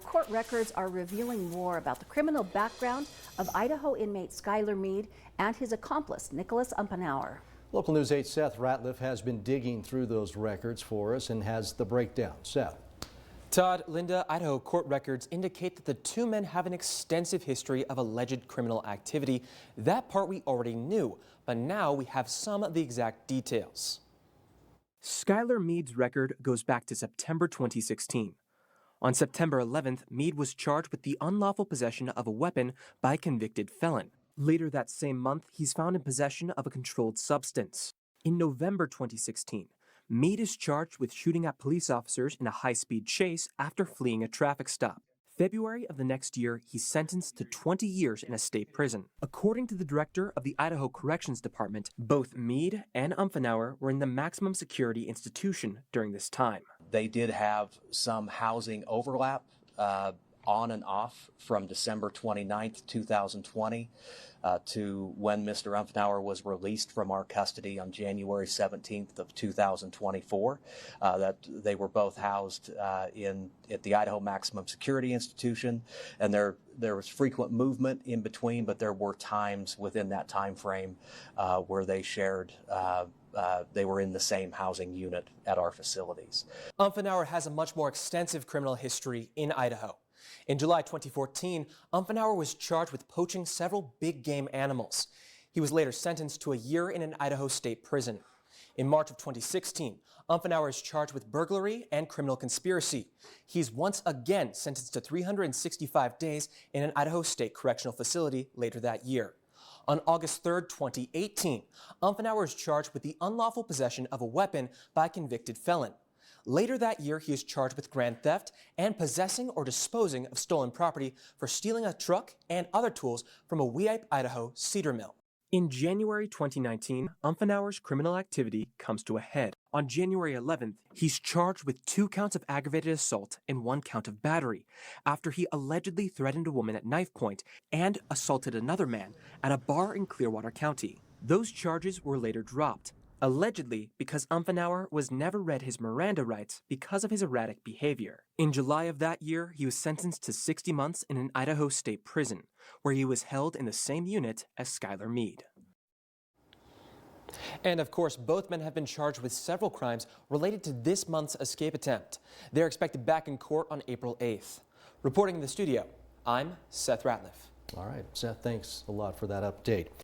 Court records are revealing more about the criminal background of Idaho inmate Skylar Mead and his accomplice, Nicholas Umpenauer. Local News 8's Seth Ratliff has been digging through those records for us and has the breakdown. Seth. Todd, Linda, Idaho court records indicate that the two men have an extensive history of alleged criminal activity. That part we already knew, but now we have some of the exact details. Skylar Mead's record goes back to September 2016. On September 11th, Mead was charged with the unlawful possession of a weapon by a convicted felon. Later that same month, he's found in possession of a controlled substance. In November 2016, Mead is charged with shooting at police officers in a high-speed chase after fleeing a traffic stop. February of the next year, he's sentenced to 20 years in a state prison. According to the director of the Idaho Corrections Department, both Mead and Umpenauer were in the maximum security institution during this time. They did have some housing overlap on and off from December 29th, 2020 to when Mr. Umpenauer was released from our custody on January 17th of 2024. That they were both housed at the Idaho Maximum Security Institution, and there was frequent movement in between, but there were times within that time frame where they shared they were in the same housing unit at our facilities. Umpenauer has a much more extensive criminal history in Idaho. In July 2014, Umpenauer was charged with poaching several big game animals. He was later sentenced to a year in an Idaho state prison. In March of 2016, Umpenauer is charged with burglary and criminal conspiracy. He's once again sentenced to 365 days in an Idaho state correctional facility later that year. On August 3, 2018, Umpenauer is charged with the unlawful possession of a weapon by a convicted felon. Later that year, he is charged with grand theft and possessing or disposing of stolen property for stealing a truck and other tools from a Weippe, Idaho cedar mill. In January 2019, Umpenauer's criminal activity comes to a head. On January 11th, he's charged with 2 counts of aggravated assault and 1 count of battery after he allegedly threatened a woman at knife point and assaulted another man at a bar in Clearwater County. Those charges were later dropped, allegedly because Umpenauer was never read his Miranda rights because of his erratic behavior. In July of that year, he was sentenced to 60 months in an Idaho state prison, where he was held in the same unit as Skylar Mead. And of course, both men have been charged with several crimes related to this month's escape attempt. They're expected back in court on April 8th. Reporting in the studio, I'm Seth Ratliff. All right, Seth, thanks a lot for that update.